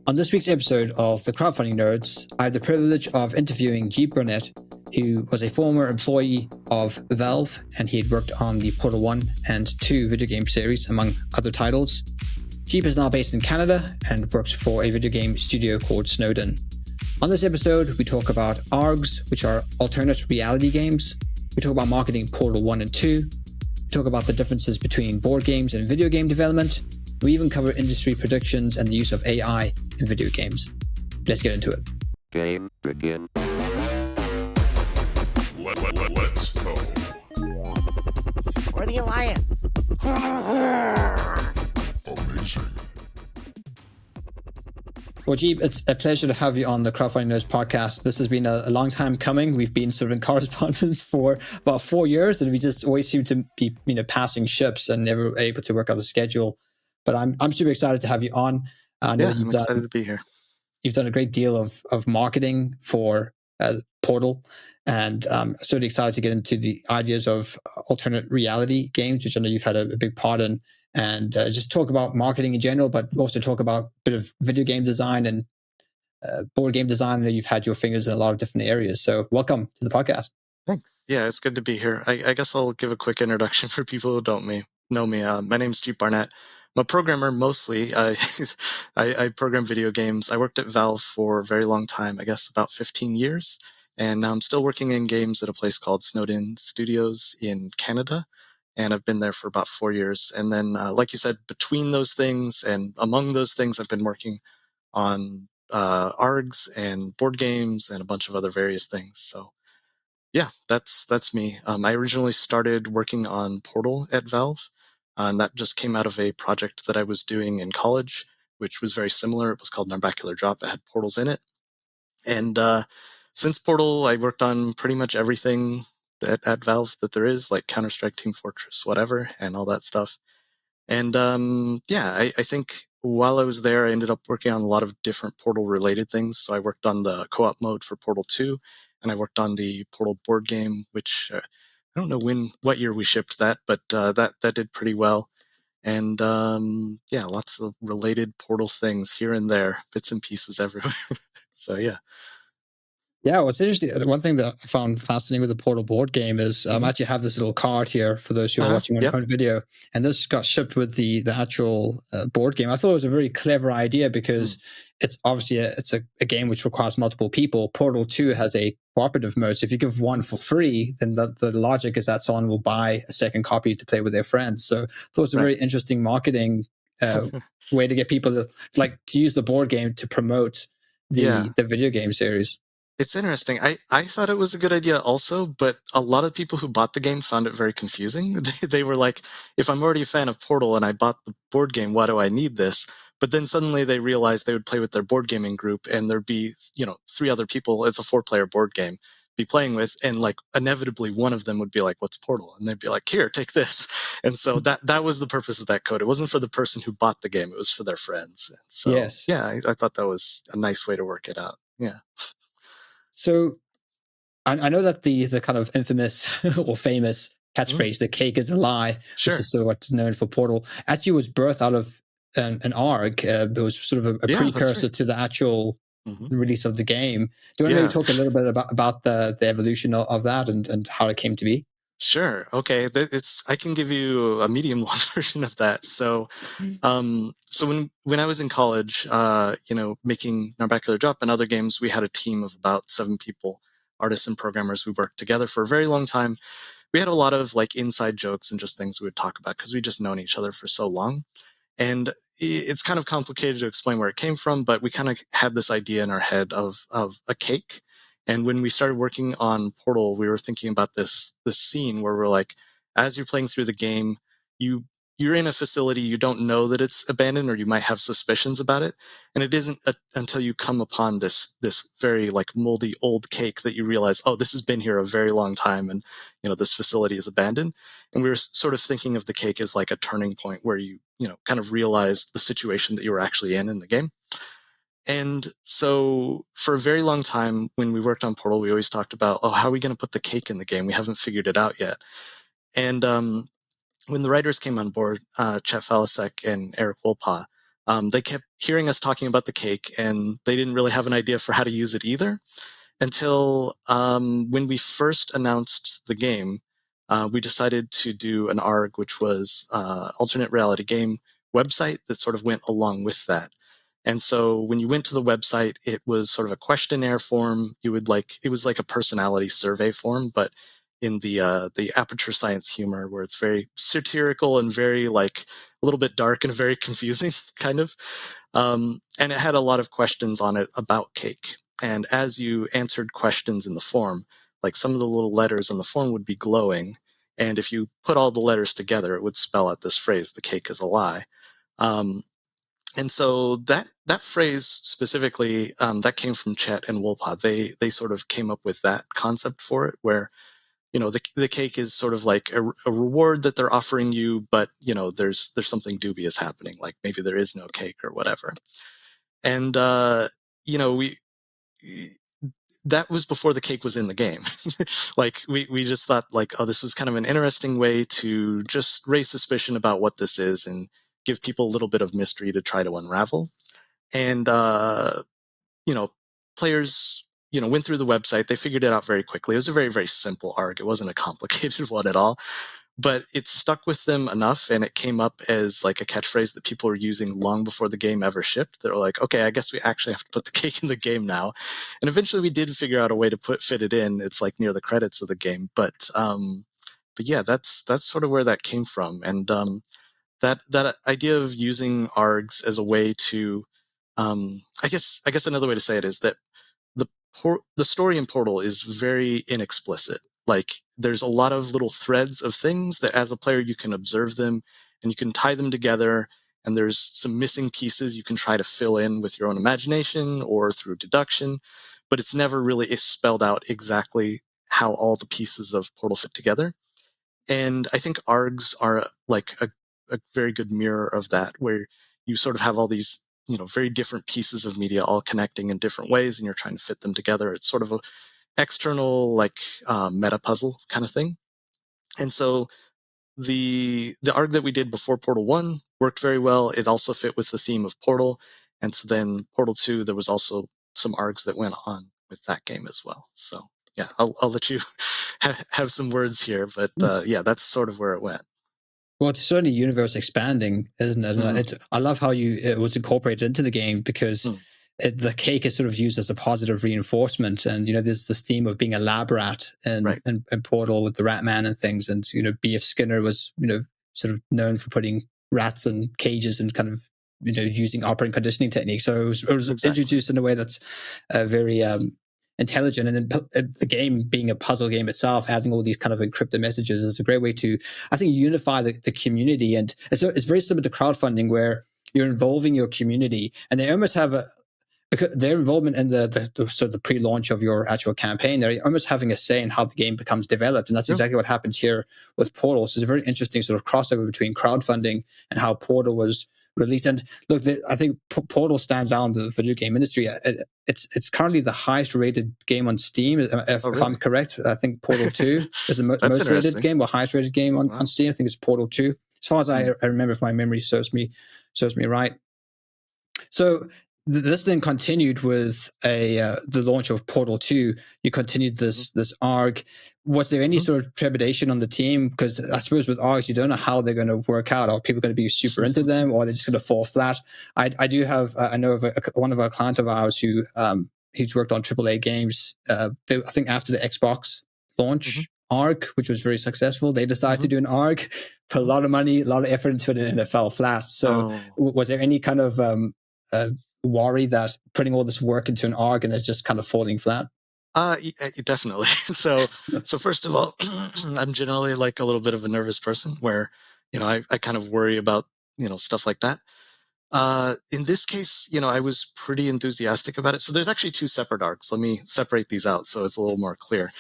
On this week's episode of the Crowdfunding Nerds, I have the privilege of interviewing Jeep Barnett, who was a former employee of Valve, and he had worked on the Portal 1 and 2 video game series, among other titles. Jeep is now based in Canada and works for a video game studio called Snowden. On this episode, we talk about ARGs, which are alternate reality games. We talk about marketing Portal 1 and 2. We talk about the differences between board games and video game development. We even cover industry predictions and the use of AI in video games. Let's get into it. Game begin. Let's go. Or the Alliance. Amazing. Well, Jeep, it's a pleasure to have you on the Crowdfunding Nerds podcast. This has been a long time coming. We've been sort of in correspondence for about 4 years, and we just always seem to be, passing ships and never able to work out a schedule. But I'm super excited to have you on. I'm excited to be here. You've done a great deal of marketing for Portal, and I'm certainly excited to get into the ideas of alternate reality games, which I know you've had a big part in, and just talk about marketing in general, but also talk about a bit of video game design and board game design. I know you've had your fingers in a lot of different areas. So welcome to the podcast. Thanks. Yeah, it's good to be here. I guess I'll give a quick introduction for people who don't know me. My name's Jeep Barnett. I'm a programmer mostly. I program video games. I worked at Valve for a very long time, I guess about 15 years. And now I'm still working in games at a place called Snowden Studios in Canada. And I've been there for about 4 years. And then, like you said, between those things and among those things, I've been working on ARGs and board games and a bunch of other various things. So yeah, that's me. I originally started working on Portal at Valve. And that just came out of a project that I was doing in college, which was very similar. It was called Narbacular Drop. It had portals in it. And since Portal, I worked on pretty much everything at Valve that there is, like Counter-Strike, Team Fortress, whatever, and all that stuff. And I think while I was there, I ended up working on a lot of different Portal-related things. So I worked on the co-op mode for Portal 2, and I worked on the Portal board game, which I don't know what year we shipped that, but that did pretty well. And lots of related Portal things here and there, bits and pieces everywhere. So yeah. Yeah, what's interesting, one thing that I found fascinating with the Portal board game is I actually have this little card here for those who are watching on video, and this got shipped with the actual board game. I thought it was a very clever idea because it's obviously a game which requires multiple people. Portal 2 has a cooperative mode, so if you give one for free, then the logic is that someone will buy a second copy to play with their friends. So I thought it was a very interesting marketing way to get people to use the board game to promote the video game series. It's interesting. I thought it was a good idea also, but a lot of people who bought the game found it very confusing. They were like, if I'm already a fan of Portal and I bought the board game, why do I need this? But then suddenly they realized they would play with their board gaming group and there'd be, 3 other people. It's a 4-player board game be playing with. And like inevitably one of them would be like, what's Portal? And they'd be like, here, take this. And so that was the purpose of that code. It wasn't for the person who bought the game. It was for their friends. And so, yes. Yeah, I thought that was a nice way to work it out. Yeah. So I know that the kind of infamous or famous catchphrase, the cake is a lie, which is sort of what's known for Portal, actually was birthed out of an ARG. It was sort of a precursor to the actual release of the game. Do you want to maybe talk a little bit about the evolution of that and how it came to be? Sure. Okay. I can give you a medium-long version of that. So, so when I was in college, making Narbacular Drop and other games, we had a team of about 7 people, artists and programmers. We worked together for a very long time. We had a lot of like inside jokes and just things we would talk about because we'd just known each other for so long. And it's kind of complicated to explain where it came from, but we kind of had this idea in our head of a cake. And when we started working on Portal, we were thinking about this scene where we're like, as you're playing through the game, you're in a facility, you don't know that it's abandoned, or you might have suspicions about it. And it isn't until you come upon this very like moldy old cake that you realize, oh, this has been here a very long time, and this facility is abandoned. And we were sort of thinking of the cake as like a turning point where you kind of realized the situation that you were actually in the game. And so for a very long time, when we worked on Portal, we always talked about, oh, how are we going to put the cake in the game? We haven't figured it out yet. And when the writers came on board, Chet Falasek and Eric Wolpaw, They kept hearing us talking about the cake, and they didn't really have an idea for how to use it either until when we first announced the game. We decided to do an ARG, which was alternate reality game website that sort of went along with that. And so when you went to the website, it was sort of a questionnaire form. It was like a personality survey form, but in the Aperture Science humor, where it's very satirical and very like a little bit dark and very confusing, kind of. And it had a lot of questions on it about cake. And as you answered questions in the form, like some of the little letters on the form would be glowing. And if you put all the letters together, it would spell out this phrase, "The cake is a lie." Um, and so that phrase specifically, that came from Chet and Wolpod. They sort of came up with that concept for it, where the cake is sort of like a reward that they're offering you, but there's something dubious happening, like maybe there is no cake or whatever. And we that was before the cake was in the game. Like we just thought like, oh, this was kind of an interesting way to just raise suspicion about what this is and give people a little bit of mystery to try to unravel. And players went through the website. They figured it out very quickly. It was a very, very simple ARG. It wasn't a complicated one at all, but it stuck with them enough, and it came up as like a catchphrase that people were using long before the game ever shipped. They were like, okay, I guess we actually have to put the cake in the game now. And eventually we did figure out a way to fit it in. It's like near the credits of the game. But yeah, that's sort of where that came from. And that idea of using ARGs as a way to I guess another way to say it is that the story in Portal is very inexplicit. Like there's a lot of little threads of things that as a player you can observe them and you can tie them together, and there's some missing pieces you can try to fill in with your own imagination or through deduction, but it's never really spelled out exactly how all the pieces of Portal fit together. And I think ARGs are like a very good mirror of that, where you sort of have all these very different pieces of media all connecting in different ways, and you're trying to fit them together. It's sort of a external like meta puzzle kind of thing. And so the ARG that we did before Portal 1 worked very well. It also fit with the theme of Portal. And so then Portal 2, there was also some ARGs that went on with that game as well. So yeah, I'll let you have some words here, but yeah, that's sort of where it went. Well, it's certainly universe expanding, isn't it? And I love how it was incorporated into the game, because the cake is sort of used as a positive reinforcement. And, there's this theme of being a lab rat in Portal with the Rat Man and things. And, B.F. Skinner was, sort of known for putting rats in cages and kind of, using operant conditioning techniques. So it was introduced in a way that's very intelligent. And then the game being a puzzle game itself, adding all these kind of encrypted messages is a great way to, I think, unify the community. And it's very similar to crowdfunding, where you're involving your community, and they almost have because their involvement in the pre-launch of your actual campaign, they're almost having a say in how the game becomes developed. And that's exactly what happens here with Portal. So it's a very interesting sort of crossover between crowdfunding and how Portal was released. And look, I think Portal stands out in the video game industry. It's currently the highest rated game on Steam. If I'm correct, I think Portal 2 is the most rated game, or highest rated game on Steam. I think it's Portal 2. As far as I remember, if my memory serves me right. So this then continued with the launch of Portal 2. You continued this ARG. Was there any sort of trepidation on the team? Because I suppose with ARGs, you don't know how they're going to work out. Are people going to be super into them, or are they just going to fall flat? I know of one of our clients of ours who he's worked on AAA games. I think after the Xbox launch ARG, which was very successful, they decided to do an ARG, put a lot of money, a lot of effort into it, and it fell flat. So was there any kind of worry that putting all this work into an ARG and it's just kind of falling flat? Definitely. So first of all, I'm generally like a little bit of a nervous person, where I kind of worry about stuff like that. In this case, I was pretty enthusiastic about it. So there's actually two separate ARGs. Let me separate these out so it's a little more clear.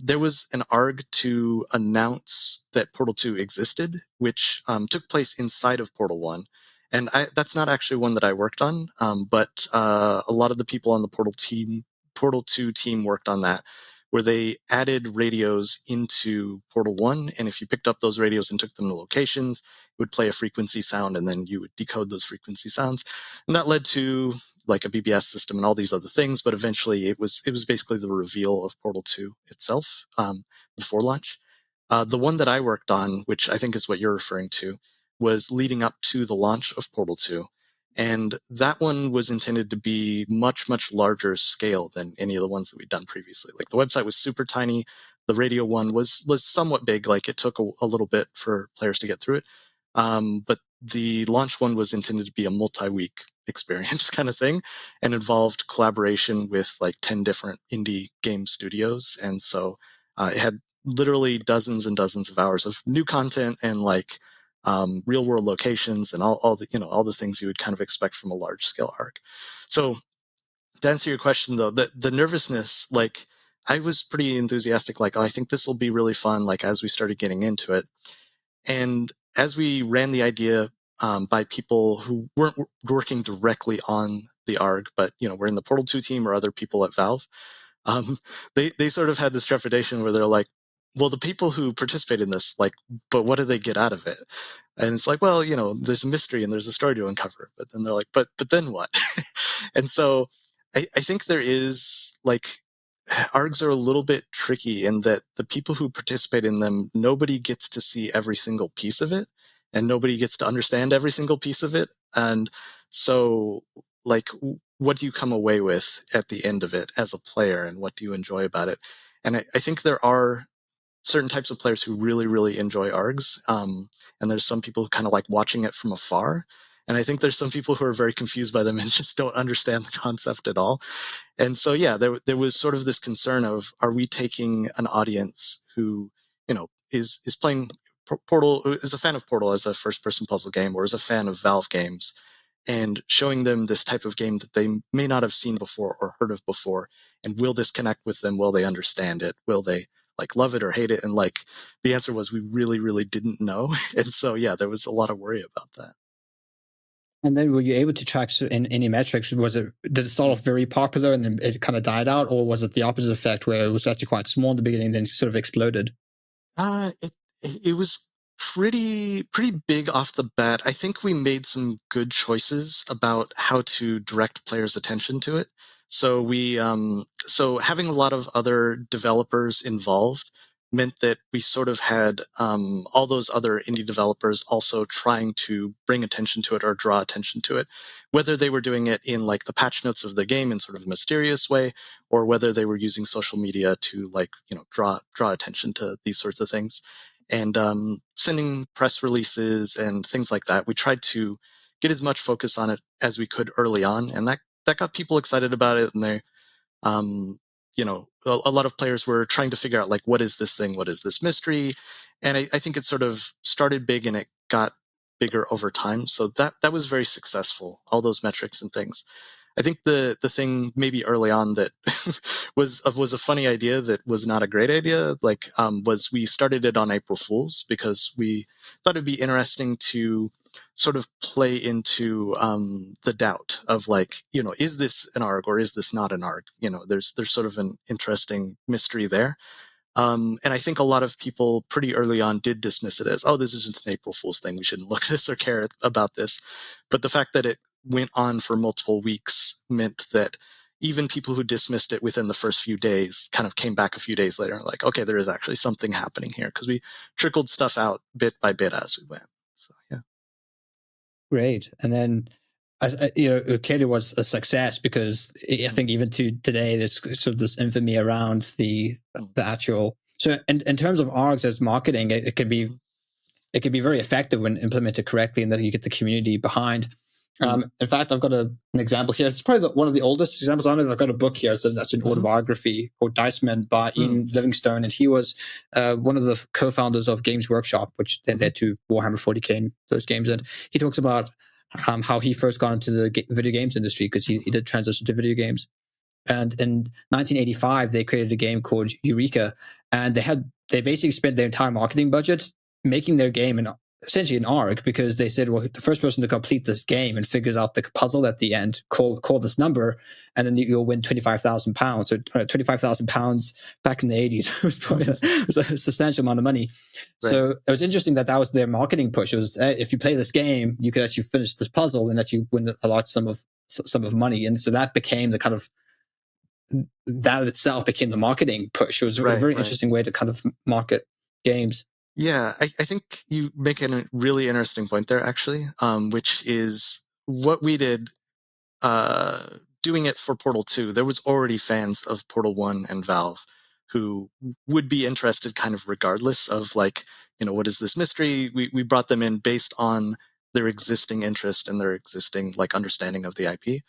There was an ARG to announce that Portal 2 existed, which took place inside of Portal 1. And that's not actually one that I worked on, but a lot of the people on the Portal 2 team worked on that, where they added radios into Portal 1. And if you picked up those radios and took them to locations, it would play a frequency sound, and then you would decode those frequency sounds. And that led to like a BBS system and all these other things. But eventually it was basically the reveal of Portal 2 itself before launch. The one that I worked on, which I think is what you're referring to, was leading up to the launch of Portal 2. And that one was intended to be much, much larger scale than any of the ones that we'd done previously. Like the website was super tiny. The radio one was somewhat big. Like it took a little bit for players to get through it. But the launch one was intended to be a multi-week experience kind of thing, and involved collaboration with like 10 different indie game studios. And so it had literally dozens and dozens of hours of new content and like real world locations and all the all the things you would kind of expect from a large scale ARG. So to answer your question though, the nervousness, like I was pretty enthusiastic, like, oh, I think this will be really fun, like as we started getting into it. And as we ran the idea by people who weren't working directly on the ARG, but were in the Portal 2 team or other people at Valve, they sort of had this trepidation where they're like, well, the people who participate in this, like, but what do they get out of it? And it's like, well, there's a mystery and there's a story to uncover. But then they're like, but then what? And so I think there is like, ARGs are a little bit tricky in that the people who participate in them, nobody gets to see every single piece of it, and nobody gets to understand every single piece of it. And so, like, what do you come away with at the end of it as a player, and what do you enjoy about it? And I think there are certain types of players who really, really enjoy ARGs. And there's some people who kind of like watching it from afar. And I think there's some people who are very confused by them and just don't understand the concept at all. And so, yeah, there was sort of this concern of, are we taking an audience who, is playing Portal, is a fan of Portal as a first-person puzzle game, or is a fan of Valve games, and showing them this type of game that they may not have seen before or heard of before, and will this connect with them? Will they understand it? Will they like love it or hate it? And like the answer was, we really, really didn't know. And so, yeah, there was a lot of worry about that. And then were you able to track in any metrics? Did it start off very popular and then it kind of died out, or was it the opposite effect where it was actually quite small in the beginning, then sort of exploded? It was pretty big off the bat. I think we made some good choices about how to direct players' attention to it. So so having a lot of other developers involved meant that we sort of had all those other indie developers also trying to bring attention to it or draw attention to it, whether they were doing it in like the patch notes of the game in sort of a mysterious way, or whether they were using social media to like draw attention to these sorts of things, and sending press releases and things like that. We tried to get as much focus on it as we could early on, and that got people excited about it. And they a lot of players were trying to figure out like, what is this thing? What is this mystery? And I think it sort of started big and it got bigger over time. So that was very successful, all those metrics and things. I think the thing maybe early on that was a funny idea that was not a great idea, like was we started it on April Fools because we thought it'd be interesting to sort of play into the doubt of like, is this an ARG or is this not an ARG? There's sort of an interesting mystery there. And I think a lot of people pretty early on did dismiss it as, oh, this is just an April Fool's thing. We shouldn't look at this or care about this. But the fact that it went on for multiple weeks meant that even people who dismissed it within the first few days kind of came back a few days later and like, okay, there is actually something happening here, because we trickled stuff out bit by bit as we went. So, yeah. Great. And then, it clearly was a success, because I think even to today, there's sort of this infamy around the actual. So in terms of ARGs as marketing, it can be very effective when implemented correctly, and that you get the community behind. In fact, I've got an example here. It's probably one of the oldest examples on it. I've got a book here. That's an autobiography called Diceman by Ian Livingstone, and he was one of the co-founders of Games Workshop, which then led to Warhammer 40k and those games. And he talks about how he first got into the video games industry, because he did transition to video games. And in 1985, they created a game called Eureka, and they basically spent their entire marketing budget making their game, and essentially an ARG, because they said, well, the first person to complete this game and figures out the puzzle at the end, call this number, and then you'll win £25,000. So £25,000 back in the 80s was a substantial amount of money. Right. So it was interesting that was their marketing push. It was, if you play this game, you could actually finish this puzzle and actually win a large sum of money. And so that became the kind of, that itself became the marketing push. It was a very interesting way to kind of market games. Yeah, I think you make a really interesting point there, actually, which is what we did doing it for Portal 2. There was already fans of Portal 1 and Valve who would be interested kind of regardless of like, what is this mystery? We brought them in based on their existing interest and their existing like understanding of the IP.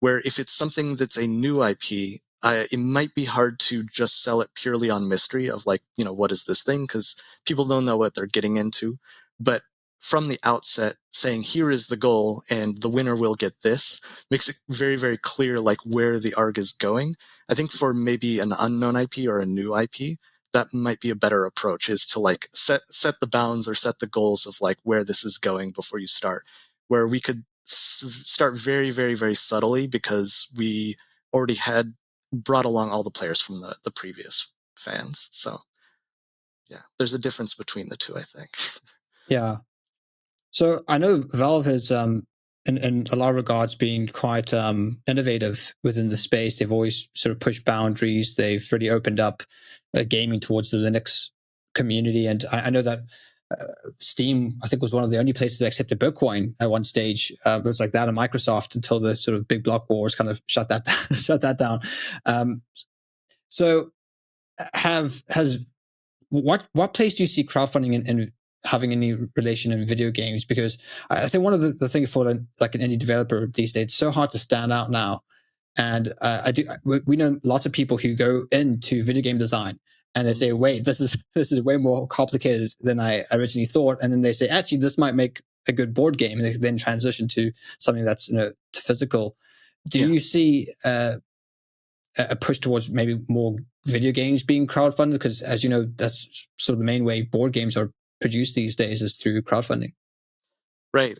Where if it's something that's a new IP, it might be hard to just sell it purely on mystery of like, what is this thing? Because people don't know what they're getting into. But from the outset, saying here is the goal and the winner will get this makes it very, very clear like where the ARG is going. I think for maybe an unknown IP or a new IP, that might be a better approach, is to like set the bounds or set the goals of like where this is going before you start. Where we could start very, very, very subtly because we already had brought along all the players from the previous fans. So yeah, there's a difference between the two, I think. Yeah. So I know Valve has, in a lot of regards, been quite innovative within the space. They've always sort of pushed boundaries. They've really opened up gaming towards the Linux community. And I know that Steam, I think, was one of the only places that accepted Bitcoin at one stage. It was like that and Microsoft until the sort of big block wars kind of shut that down. So what place do you see crowdfunding in having any relation in video games? Because I think one of the things for like an indie developer these days, it's so hard to stand out now. And we know lots of people who go into video game design and they say, wait, this is way more complicated than I originally thought. And then they say, actually, this might make a good board game. And they then transition to something that's physical. Do you see a push towards maybe more video games being crowdfunded? Because as you know, that's sort of the main way board games are produced these days is through crowdfunding. Right.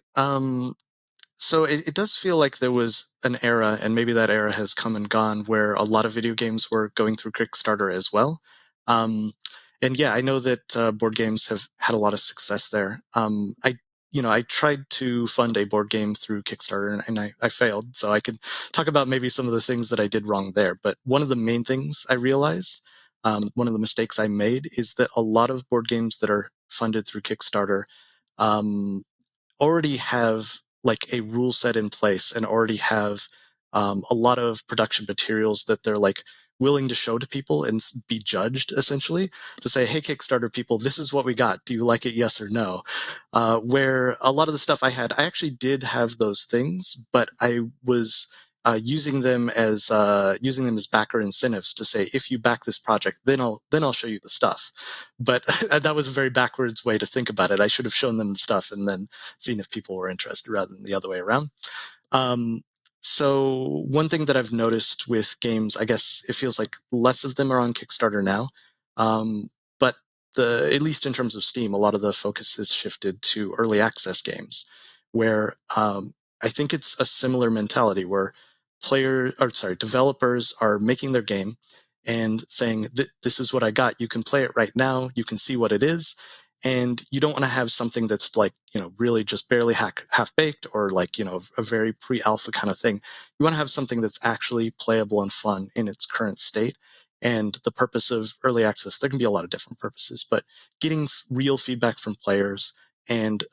So it does feel like there was an era, and maybe that era has come and gone, where a lot of video games were going through Kickstarter as well. And yeah, I know that board games have had a lot of success there. I tried to fund a board game through Kickstarter and I failed. So I could talk about maybe some of the things that I did wrong there. But one of the main things I realized, one of the mistakes I made, is that a lot of board games that are funded through Kickstarter already have like a rule set in place and already have a lot of production materials that they're like willing to show to people and be judged, essentially, to say, hey, Kickstarter people, this is what we got. Do you like it? Yes or no? Where a lot of the stuff I actually did have those things, but I was using them as backer incentives to say, if you back this project, then I'll show you the stuff. But that was a very backwards way to think about it. I should have shown them the stuff and then seen if people were interested rather than the other way around. So one thing that I've noticed with games, I guess it feels like less of them are on Kickstarter now. But at least in terms of Steam, a lot of the focus has shifted to early access games, where I think it's a similar mentality where developers are making their game and saying, this is what I got. You can play it right now. You can see what it is. And you don't want to have something that's like, really just barely half baked or like, a very pre-alpha kind of thing. You want to have something that's actually playable and fun in its current state. And the purpose of early access, there can be a lot of different purposes, but getting real feedback from players and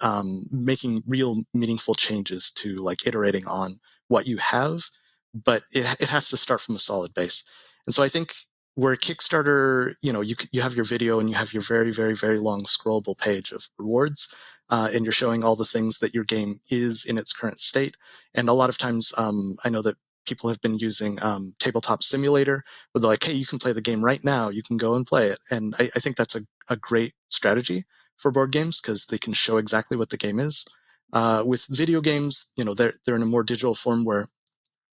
making real meaningful changes to like iterating on what you have, but it has to start from a solid base. And so I think where Kickstarter, you have your video and you have your very, very, very long scrollable page of rewards, and you're showing all the things that your game is in its current state. And a lot of times, I know that people have been using Tabletop Simulator, where they're like, hey, you can play the game right now. You can go and play it. And I think that's a great strategy for board games because they can show exactly what the game is. With video games, they're in a more digital form where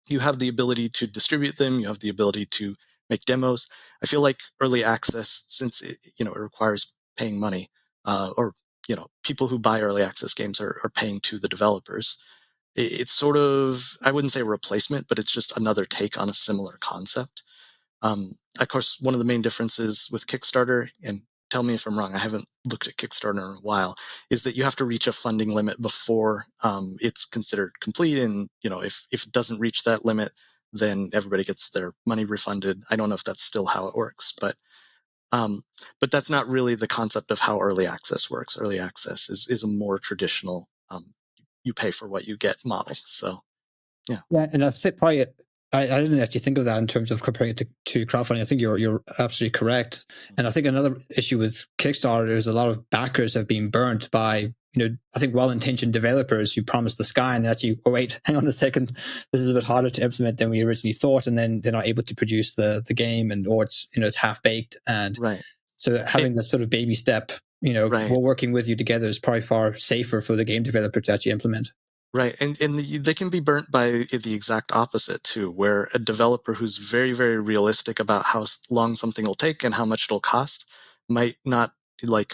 you have the ability to distribute them. You have the ability to make demos. I feel like early access, since it requires paying money or people who buy early access games are paying to the developers. It's sort of, I wouldn't say a replacement, but it's just another take on a similar concept. Of course, one of the main differences with Kickstarter, and tell me if I'm wrong, I haven't looked at Kickstarter in a while, is that you have to reach a funding limit before it's considered complete. And, if it doesn't reach that limit, then everybody gets their money refunded. I don't know if that's still how it works, but that's not really the concept of how early access works. Early access is a more traditional, you pay for what you get model. So, yeah. Yeah, and I think probably I didn't actually think of that in terms of comparing it to crowdfunding. I think you're absolutely correct. And I think another issue with Kickstarter is a lot of backers have been burnt by, I think well-intentioned developers who promise the sky and actually, oh wait, hang on a second, this is a bit harder to implement than we originally thought, and then they're not able to produce the game, or it's half baked. And Right. so having this sort of baby step, Right. we're working with you together is probably far safer for the game developer to actually implement. Right. And they can be burnt by the exact opposite too, where a developer who's very, very realistic about how long something will take and how much it'll cost might not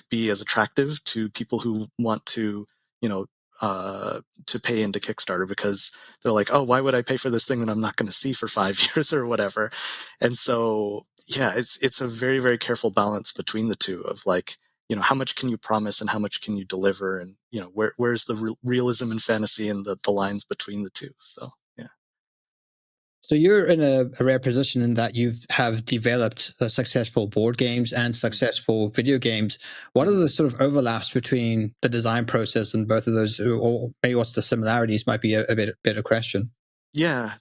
be as attractive to people who want to, to pay into Kickstarter, because they're like, oh, why would I pay for this thing that I'm not going to see for 5 years or whatever? And so, yeah, it's a very, very careful balance between the two of how much can you promise and how much can you deliver, and where's the realism and fantasy and the lines between the two. So yeah. So you're in a rare position in that you have developed successful board games and successful video games. What are the sort of overlaps between the design process and both of those, or maybe what's the similarities? Might be a bit of question. Yeah,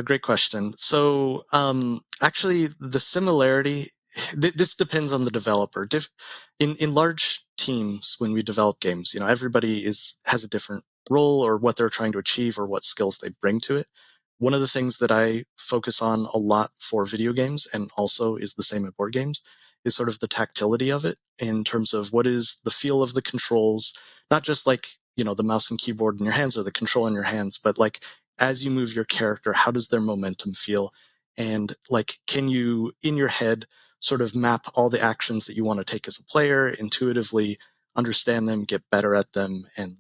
great question. So actually, the similarity, this depends on the developer. In large teams, when we develop games, everybody has a different role or what they're trying to achieve or what skills they bring to it. One of the things that I focus on a lot for video games, and also is the same in board games, is sort of the tactility of it, in terms of what is the feel of the controls, not just the mouse and keyboard in your hands or the control in your hands, but as you move your character, how does their momentum feel? And can you, in your head, sort of map all the actions that you want to take as a player, intuitively understand them, get better at them, and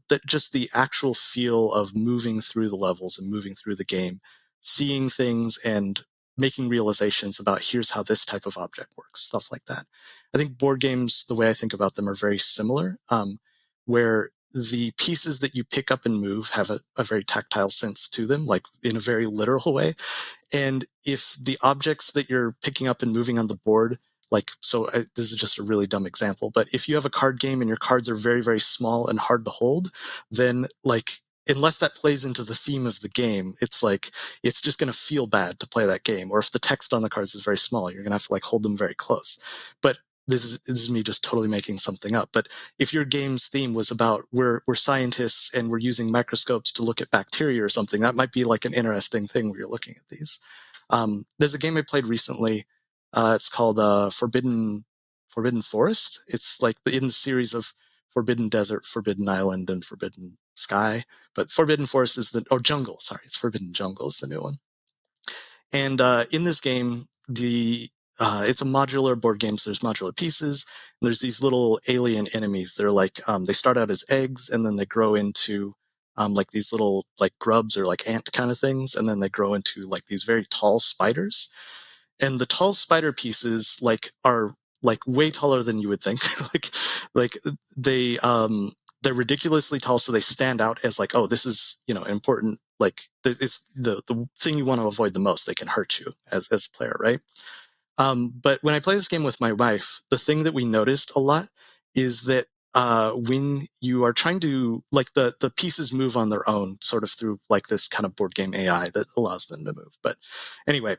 that just the actual feel of moving through the levels and moving through the game, seeing things and making realizations about here's how this type of object works, stuff like that. I think board games, the way I think about them, are very similar, where the pieces that you pick up and move have a very tactile sense to them, in a very literal way. And if the objects that you're picking up and moving on the board, this is just a really dumb example, but if you have a card game and your cards are very, very small and hard to hold, then unless that plays into the theme of the game, it's just going to feel bad to play that game. Or if the text on the cards is very small, you're going to have to hold them very close. But this is me just totally making something up. But if your game's theme was about we're scientists and we're using microscopes to look at bacteria or something, that might be an interesting thing where you're looking at these. There's a game I played recently. It's called Forbidden Forest. It's in the series of Forbidden Desert, Forbidden Island, and Forbidden Sky. But Forbidden Forest is Jungle. Sorry, it's Forbidden Jungle is the new one. And in this game, it's a modular board game, so there's modular pieces. And there's these little alien enemies. They're they start out as eggs, and then they grow into these little grubs or ant kind of things, and then they grow into these very tall spiders. And the tall spider pieces are way taller than you would think. like they're ridiculously tall, so they stand out as oh, this is important. It's the thing you want to avoid the most. They can hurt you as a player, right? But when I play this game with my wife, the thing that we noticed a lot is that when you are trying to the pieces move on their own, sort of through this kind of board game AI that allows them to move. But anyway,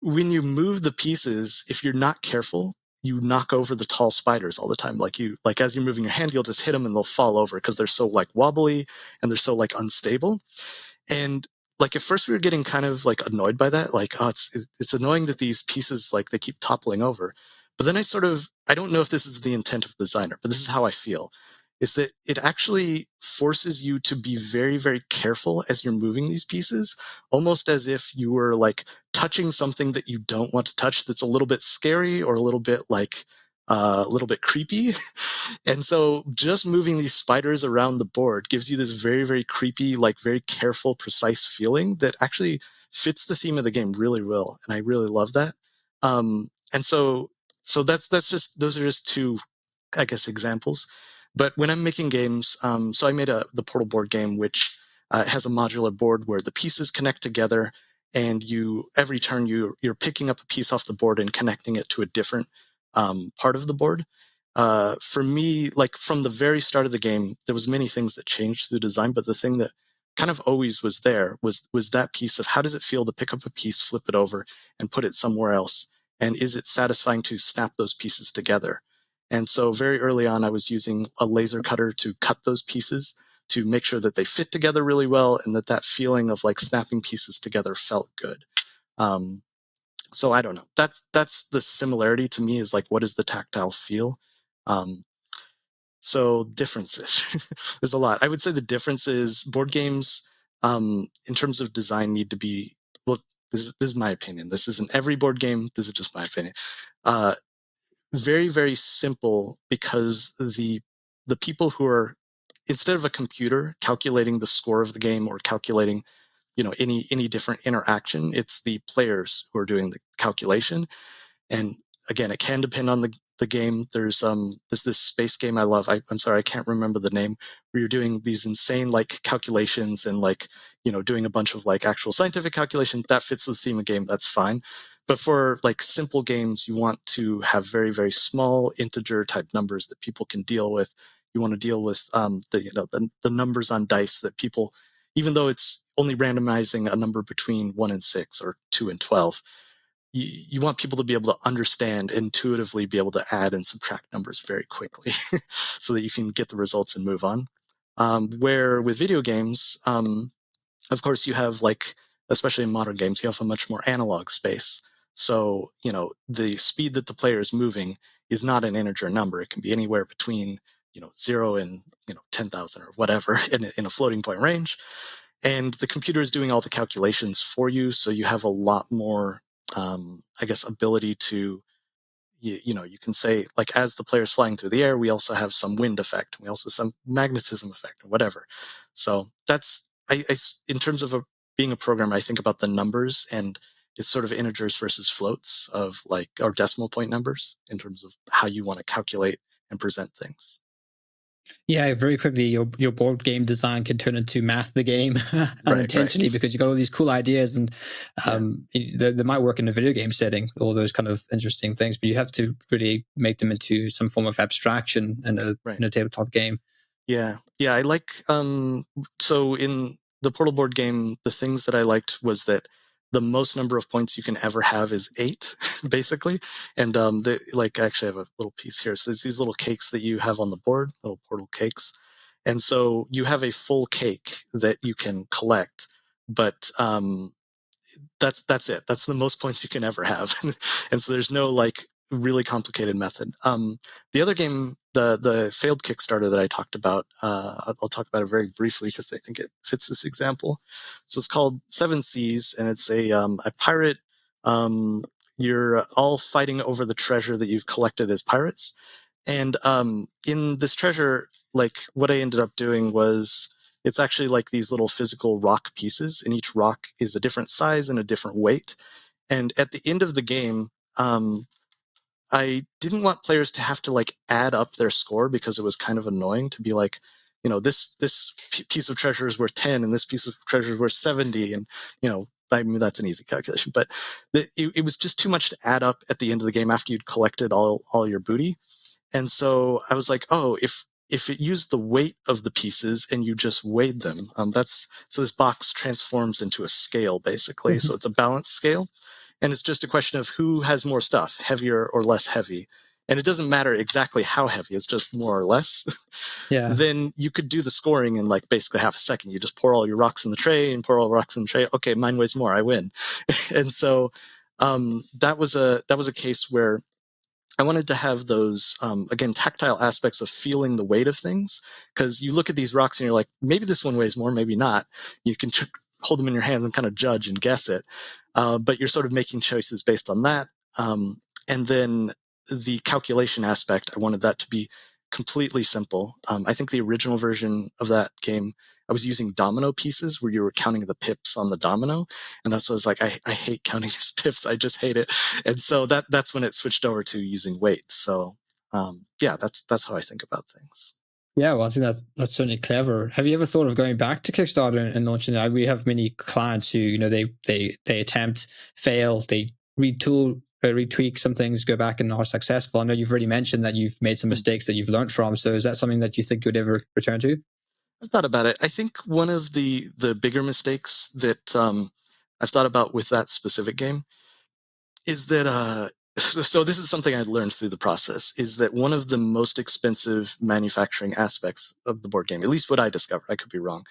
when you move the pieces, if you're not careful, you knock over the tall spiders all the time. As you're moving your hand, you'll just hit them and they'll fall over because they're so wobbly and they're so unstable. And at first we were getting kind of annoyed by that. Oh, it's annoying that these pieces they keep toppling over. But then I don't know if this is the intent of the designer, but this is how I feel, is that it actually forces you to be very, very careful as you're moving these pieces, almost as if you were touching something that you don't want to touch, that's a little bit scary or a little bit a little bit creepy. And so just moving these spiders around the board gives you this very, very creepy, like very careful, precise feeling that actually fits the theme of the game really well. And I really love that. And so that's just, those are just two, I guess, examples. But when I'm making games, so I made the Portal board game, which has a modular board where the pieces connect together, and every turn you're picking up a piece off the board and connecting it to a different part of the board. For me, like from the very start of the game, there was many things that changed through the design, but the thing that kind of always was there was that piece of how does it feel to pick up a piece, flip it over, and put it somewhere else, and is it satisfying to snap those pieces together? And so very early on, I was using a laser cutter to cut those pieces to make sure that they fit together really well, and that feeling of like snapping pieces together felt good. So I don't know. That's the similarity to me, is like, what is the tactile feel? So differences. There's a lot. I would say the difference is board games, in terms of design, need to be, well, this is my opinion. This isn't every board game. This is just my opinion. Very, very simple, because the people who are, instead of a computer calculating the score of the game or calculating, any different interaction, it's the players who are doing the calculation. And again, it can depend on the game. There's this space game I love. I'm sorry, I can't remember the name, where you're doing these insane like calculations and like, doing a bunch of like actual scientific calculations. That fits the theme of game. That's fine. But for like simple games, you want to have very, very small integer type numbers that people can deal with. You want to deal with the numbers on dice that people, even though it's only randomizing a number between 1 and 6 or 2 and 12, you want people to be able to understand, intuitively be able to add and subtract numbers very quickly so that you can get the results and move on. Where with video games, of course, you have like, especially in modern games, you have a much more analog space. So, the speed that the player is moving is not an integer number. It can be anywhere between, 0 and, 10,000 or whatever in a floating point range. And the computer is doing all the calculations for you. So you have a lot more, I guess, ability to, you can say, like, as the player's flying through the air, we also have some wind effect. We also have some magnetism effect or whatever. So that's, in terms of being a programmer, I think about the numbers, and it's sort of integers versus floats of like, or decimal point numbers in terms of how you want to calculate and present things. Yeah, very quickly, your board game design can turn into math the game unintentionally, Right. because you got all these cool ideas, and they might work in a video game setting, all those kind of interesting things, but you have to really make them into some form of abstraction in a tabletop game. Yeah. I like, so in the Portal board game, the things that I liked was that the most number of points you can ever have is 8, basically. And I actually have a little piece here. So it's these little cakes that you have on the board, little Portal cakes. And so you have a full cake that you can collect, but that's it. That's the most points you can ever have. And so there's no like really complicated method. The other game, the failed Kickstarter that I talked about, I'll talk about it very briefly because I think it fits this example. So it's called Seven Seas, and it's a pirate. You're all fighting over the treasure that you've collected as pirates. And in this treasure, like what I ended up doing was, it's actually like these little physical rock pieces, and each rock is a different size and a different weight. And at the end of the game, I didn't want players to have to like add up their score, because it was kind of annoying to be like, this piece of treasure is worth 10 and this piece of treasure is worth 70. And, I mean, that's an easy calculation, but it was just too much to add up at the end of the game after you'd collected all your booty. And so I was like, oh, if it used the weight of the pieces and you just weighed them, so this box transforms into a scale, basically. So it's a balance scale. And it's just a question of who has more stuff, heavier or less heavy. And it doesn't matter exactly how heavy, it's just more or less. Yeah. Then you could do the scoring in like basically half a second. You just pour all your rocks in the tray and pour all the rocks in the tray. Okay, mine weighs more, I win. And so that was a case where I wanted to have those, again, tactile aspects of feeling the weight of things, because you look at these rocks and you're like, maybe this one weighs more, maybe not. You can hold them in your hands and kind of judge and guess it. But you're sort of making choices based on that. And then the calculation aspect, I wanted that to be completely simple. I think the original version of that game, I was using domino pieces where you were counting the pips on the domino. And that's what I was like, I hate counting these pips. I just hate it. And so that's when it switched over to using weights. So yeah, that's how I think about things. Yeah, well, I think that's certainly clever. Have you ever thought of going back to Kickstarter and launching that? We have many clients who, you know, they attempt, fail, they retweak some things, go back and are successful. I know you've already mentioned that you've made some mistakes that you've learned from. So is that something that you think you'd ever return to? I've thought about it. I think one of the bigger mistakes that I've thought about with that specific game is that so this is something I learned through the process, is that one of the most expensive manufacturing aspects of the board game, at least what I discovered, I could be wrong,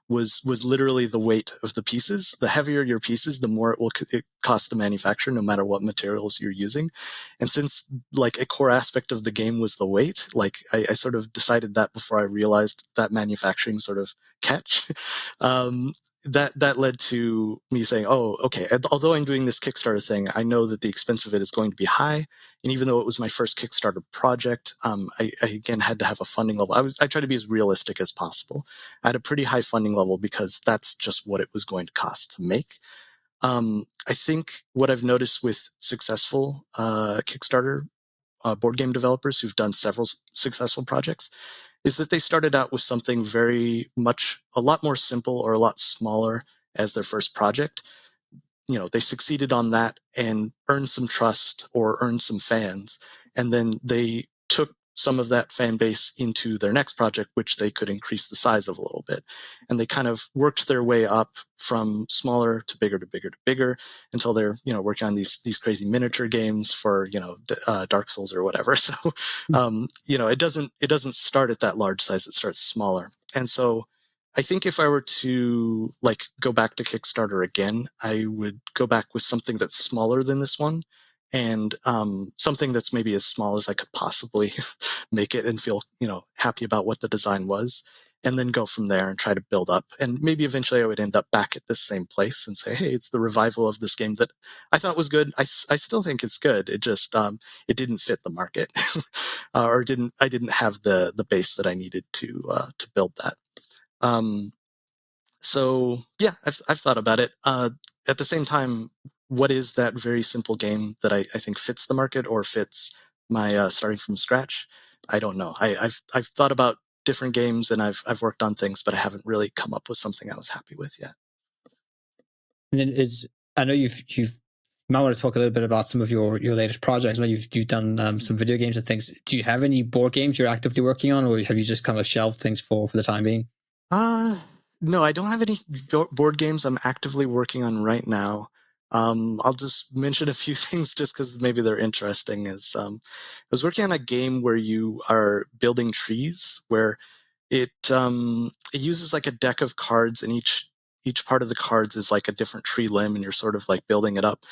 was literally the weight of the pieces. The heavier your pieces, the more it cost to manufacture, no matter what materials you're using. And since like a core aspect of the game was the weight, like I sort of decided that before I realized that manufacturing sort of catch. That led to me saying, oh, okay, although I'm doing this Kickstarter thing, I know that the expense of it is going to be high. And even though it was my first Kickstarter project, I again had to have a funding level. I try to be as realistic as possible. I had a pretty high funding level because that's just what it was going to cost to make. I think what I've noticed with successful Kickstarter board game developers who've done several successful projects is that they started out with something very much a lot more simple or a lot smaller as their first project. You know, they succeeded on that and earned some trust or earned some fans. And then they took some of that fan base into their next project, which they could increase the size of a little bit. And they kind of worked their way up from smaller to bigger to bigger to bigger until they're, you know, working on these crazy miniature games for, you know, Dark Souls or whatever. So, you know, it doesn't start at that large size. It starts smaller. And so I think if I were to like go back to Kickstarter again, I would go back with something that's smaller than this one, and something that's maybe as small as I could possibly make it and feel, you know, happy about what the design was, and then go from there and try to build up. And maybe eventually I would end up back at this same place and say, hey, it's the revival of this game that I thought was good. I still think it's good. It just it didn't fit the market, or I didn't have the base that I needed to build that. So yeah, I've thought about it. At the same time, what is that very simple game that I think fits the market or fits my starting from scratch? I don't know. I've thought about different games and I've worked on things, but I haven't really come up with something I was happy with yet. And then I know you might want to talk a little bit about some of your latest projects. I know you've done some video games and things. Do you have any board games you're actively working on, or have you just kind of shelved things for the time being? No, I don't have any board games I'm actively working on right now. I'll just mention a few things just because maybe they're interesting. I was working on a game where you are building trees, where it uses like a deck of cards, and each part of the cards is like a different tree limb, and you're sort of like building it up.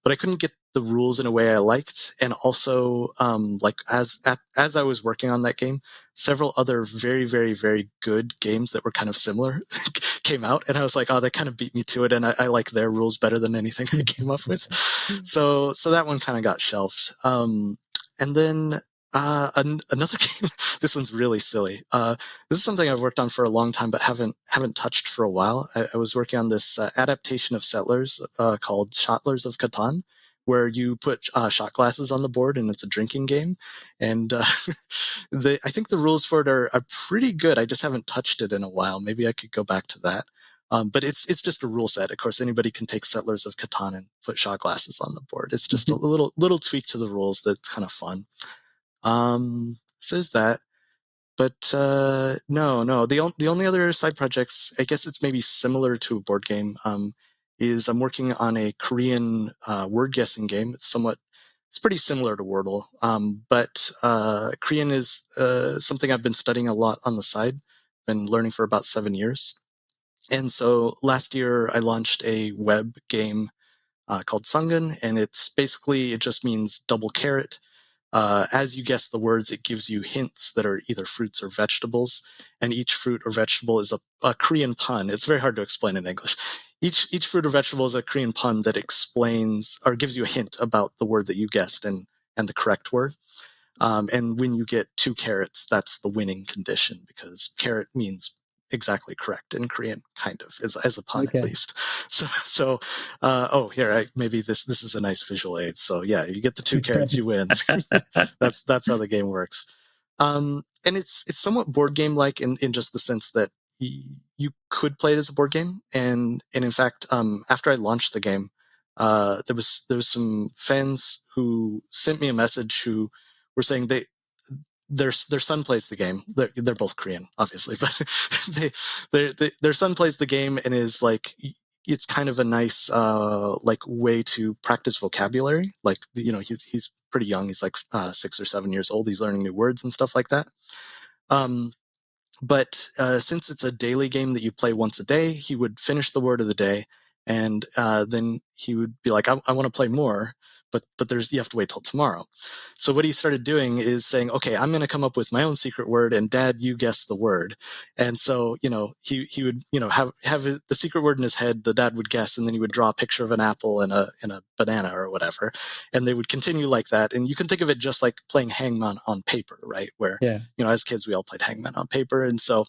But I couldn't get the rules in a way I liked, and also like as I was working on that game, several other very, very, very good games that were kind of similar came out, and I was like, oh, they kind of beat me to it, and I like their rules better than anything I came up with. So that one kind of got shelved. And then another game. This one's really silly. This is something I've worked on for a long time, but haven't touched for a while. I was working on this adaptation of Settlers called Shotlers of Catan, where you put shot glasses on the board and it's a drinking game. And I think the rules for it are pretty good. I just haven't touched it in a while. Maybe I could go back to that. But it's just a rule set. Of course, anybody can take Settlers of Catan and put shot glasses on the board. It's just a little tweak to the rules that's kind of fun. Says that, but no. The only other side projects, I guess it's maybe similar to a board game, is I'm working on a Korean word guessing game. It's pretty similar to Wordle, but Korean is something I've been studying a lot on the side. Been learning for about 7 years, and so last year I launched a web game called Sungun, and it just means double carrot. As you guess the words, it gives you hints that are either fruits or vegetables, and each fruit or vegetable is a Korean pun. It's very hard to explain in English. Each fruit or vegetable is a Korean pun that explains or gives you a hint about the word that you guessed, and and the correct word. And when you get 2 carrots, that's the winning condition, because carrot means exactly correct in Korean, kind of, as a pun, at least. Maybe this is a nice visual aid. So yeah, you get the 2 carrots, you win. That's how the game works. And it's somewhat board game like in just the sense that you could play it as a board game. And in fact, after I launched the game, there was some fans who sent me a message who were saying their son plays the game. They're both Korean, obviously, but their son plays the game and is like, it's kind of a nice like way to practice vocabulary. Like, he's pretty young. He's like 6 or 7 years old. He's learning new words and stuff like that. But since it's a daily game that you play once a day, he would finish the word of the day, and then he would be like, I want to play more, but you have to wait till tomorrow. So what he started doing is saying, okay, I'm going to come up with my own secret word, and Dad, you guess the word. And so, he would, have the secret word in his head, the dad would guess, and then he would draw a picture of an apple and a banana or whatever. And they would continue like that. And you can think of it just like playing hangman on paper, right? Where, as kids, we all played hangman on paper. And so,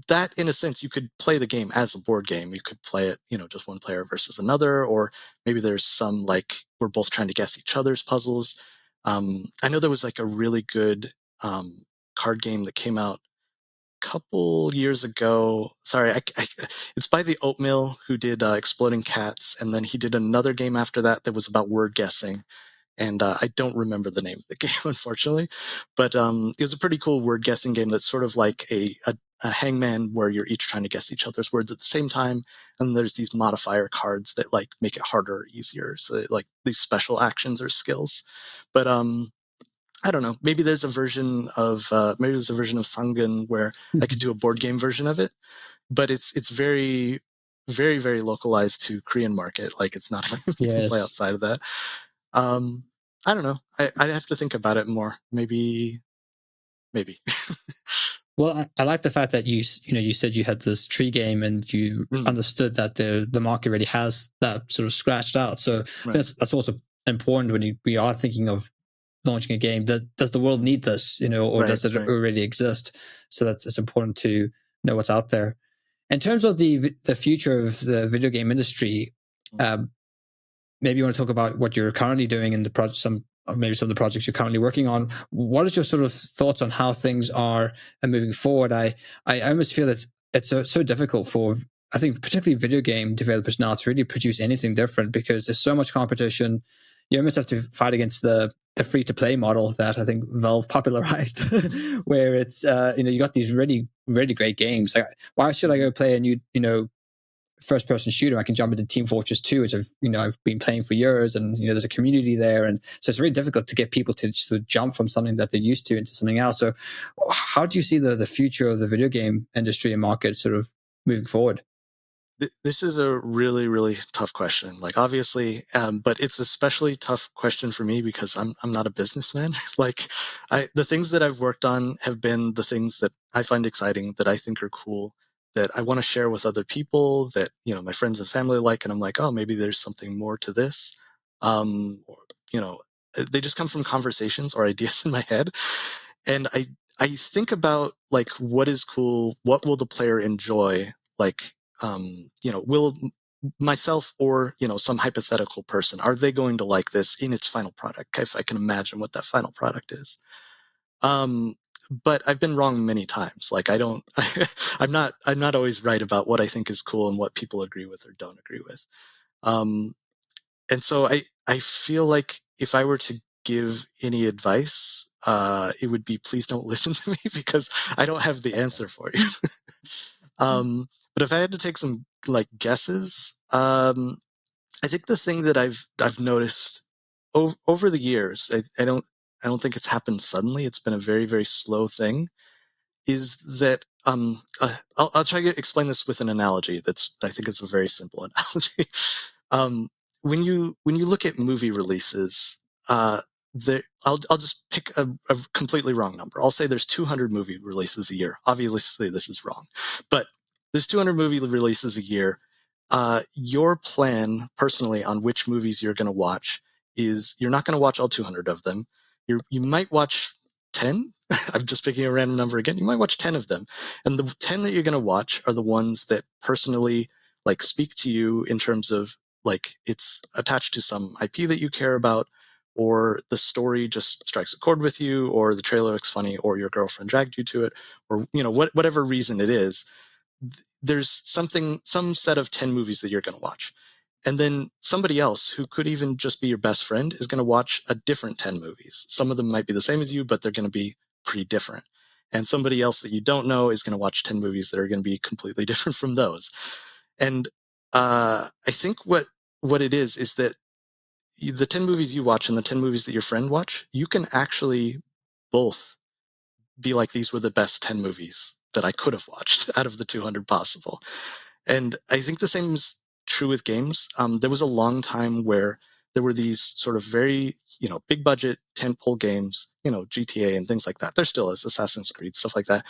that, in a sense, you could play the game as a board game. You could play it, just one player versus another, or maybe there's some like we're both trying to guess each other's puzzles. I know there was like a really good card game that came out a couple years ago. Sorry, it's by the Oatmeal, who did Exploding Cats, and then he did another game after that was about word guessing. And I don't remember the name of the game, unfortunately. But it was a pretty cool word guessing game that's sort of like a hangman, where you're each trying to guess each other's words at the same time. And there's these modifier cards that like make it harder or easier. So like these special actions or skills. But I don't know. Maybe there's a version of Sangun where I could do a board game version of it. But it's very, very, very localized to Korean market. Like, it's not going to play outside of that. I don't know. I'd have to think about it more. Maybe. Well, I like the fact that you said you had this tree game and you understood that the market already has that sort of scratched out. So Right. that's also important when we are thinking of launching a game. Does the world need this, or Right, does it right. already exist? So it's important to know what's out there. In terms of the future of the video game industry, maybe you want to talk about what you're currently doing in the project, maybe some of the projects you're currently working on. What is your sort of thoughts on how things are moving forward? I almost feel that it's so difficult for, I think, particularly video game developers now to really produce anything different, because there's so much competition. You almost have to fight against the free-to-play model that I think Valve popularized, where it's you got these really, really great games. Like, why should I go play a new first-person shooter? I can jump into Team Fortress 2, which I've been playing for years, and there's a community there, and so it's very difficult to get people to sort of jump from something that they're used to into something else. So, how do you see the future of the video game industry and market sort of moving forward? This is a really, really tough question. Like, obviously, but it's especially tough question for me because I'm not a businessman. Like, the things that I've worked on have been the things that I find exciting, that I think are cool, that I want to share with other people, that my friends and family like, and I'm like, oh, maybe there's something more to this. They just come from conversations or ideas in my head, and I think about like what is cool, what will the player enjoy, like. Will myself or some hypothetical person, are they going to like this in its final product? If I can imagine what that final product is. But I've been wrong many times. Like, I don't, I'm not always right about what I think is cool and what people agree with or don't agree with. And so I feel like if I were to give any advice, it would be, please don't listen to me, because I don't have the answer for you. But if I had to take some like guesses, I think the thing that I've noticed over the years, I don't think it's happened suddenly. It's been a very, very slow thing. Is that I'll try to explain this with an analogy. I think it's a very simple analogy. When you look at movie releases, I'll just pick a completely wrong number. I'll say there's 200 movie releases a year. Obviously, this is wrong, but there's 200 movie releases a year. your plan personally on which movies you're going to watch is you're not going to watch all 200 of them. You might watch 10. I'm just picking a random number again. You might watch 10 of them. And the 10 that you're going to watch are the ones that personally like speak to you in terms of like it's attached to some IP that you care about, or the story just strikes a chord with you, or the trailer looks funny, or your girlfriend dragged you to it, or whatever reason it is. There's some set of 10 movies that you're going to watch. And then somebody else who could even just be your best friend is going to watch a different 10 movies. Some of them might be the same as you, but they're going to be pretty different. And somebody else that you don't know is going to watch 10 movies that are going to be completely different from those. And I think what it is that the 10 movies you watch and the 10 movies that your friend watch, you can actually both be like, these were the best 10 movies that I could have watched out of the 200 possible. And I think the same is true with games. There was a long time where there were these sort of very, big budget tentpole games, GTA and things like that. There still is, Assassin's Creed, stuff like that,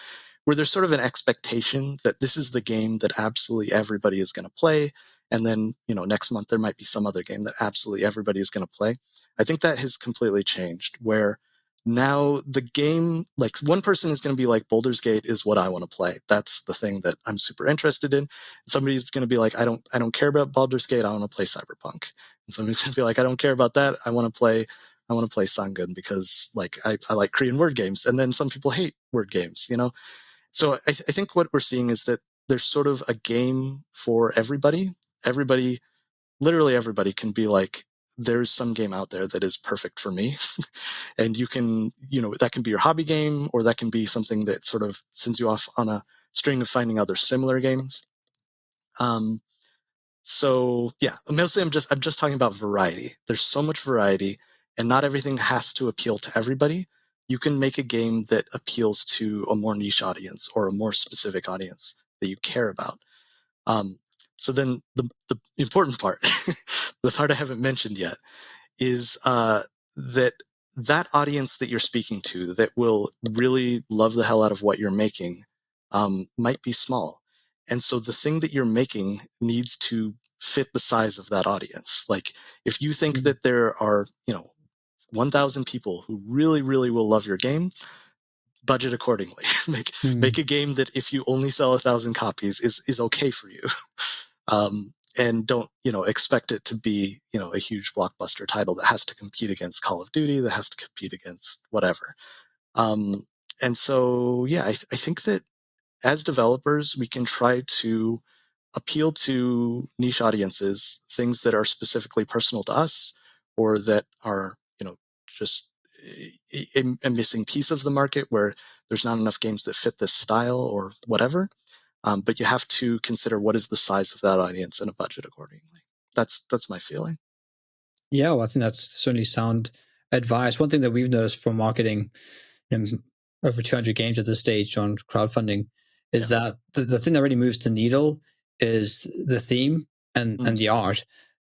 where there's sort of an expectation that this is the game that absolutely everybody is going to play. And then, next month there might be some other game that absolutely everybody is going to play. I think that has completely changed, where now the game, like one person is going to be like, Baldur's Gate is what I want to play. That's the thing that I'm super interested in. Somebody's going to be like, I don't care about Baldur's Gate. I want to play Cyberpunk. And somebody's going to be like, I don't care about that. I want to play Sangun because like I like Korean word games. And then some people hate word games, So I think what we're seeing is that there's sort of a game for everybody. Literally everybody can be like, there's some game out there that is perfect for me. And you can, that can be your hobby game, or that can be something that sort of sends you off on a string of finding other similar games. So yeah, mostly I'm just talking about variety. There's so much variety, and not everything has to appeal to everybody. You can make a game that appeals to a more niche audience or a more specific audience that you care about. So then the important part, the part I haven't mentioned yet, is that audience that you're speaking to that will really love the hell out of what you're making might be small. And so the thing that you're making needs to fit the size of that audience. Like if you think that there are, 1,000 people who really, really will love your game, budget accordingly. Make a game that if you only sell 1,000 copies is okay for you. And don't, expect it to be, a huge blockbuster title that has to compete against Call of Duty, that has to compete against whatever. And so, yeah, I think that as developers, we can try to appeal to niche audiences, things that are specifically personal to us, or that are, just a missing piece of the market where there's not enough games that fit this style or whatever. But you have to consider what is the size of that audience and a budget accordingly. That's my feeling. Yeah, well, I think that's certainly sound advice. One thing that we've noticed from marketing over 200 games at this stage on crowdfunding is that the thing that really moves the needle is the theme and the art.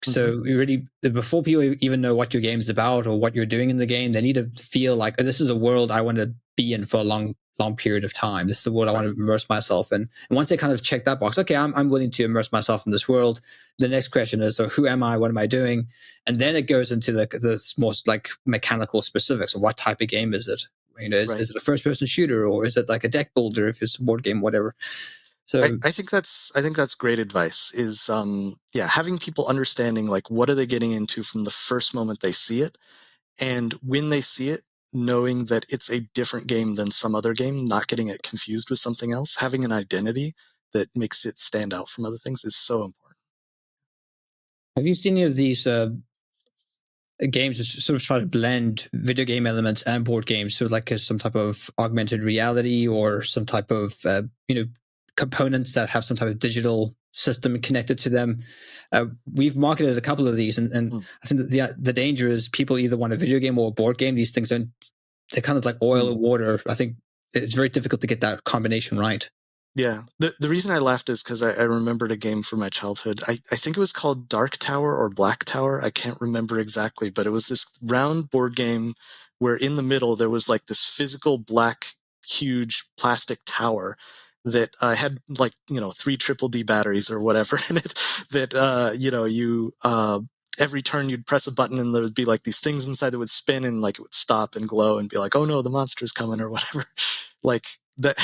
So we really, before people even know what your game is about or what you're doing in the game, they need to feel like, oh, this is a world I want to be in for a long period of time. This is the world I want to immerse myself in. And once they kind of check that box, okay, I'm willing to immerse myself in this world. The next question is, so who am I? What am I doing? And then it goes into the most like mechanical specifics of what type of game is it? Is it a first-person shooter, or is it like a deck builder if it's a board game, whatever? So I think that's great advice. Is having people understanding like what are they getting into from the first moment they see it, and when they see it, knowing that it's a different game than some other game, not getting it confused with something else, having an identity that makes it stand out from other things is so important. have you seen any of these games that sort of try to blend video game elements and board games, so like some type of augmented reality or some type of components that have some type of digital system connected to them? We've marketed a couple of these, and I think that the danger is people either want a video game or a board game. These things they're kind of like oil and water. I think it's very difficult to get that combination right. Yeah. The reason I laughed is because I remembered a game from my childhood. I think it was called Dark Tower or Black Tower. I can't remember exactly, but it was this round board game where in the middle there was like this physical black, huge plastic tower that had like 3 triple D batteries or whatever in it. That you every turn you'd press a button and there would be like these things inside that would spin and like it would stop and glow and be like, oh no, the monster's coming or whatever. Like that.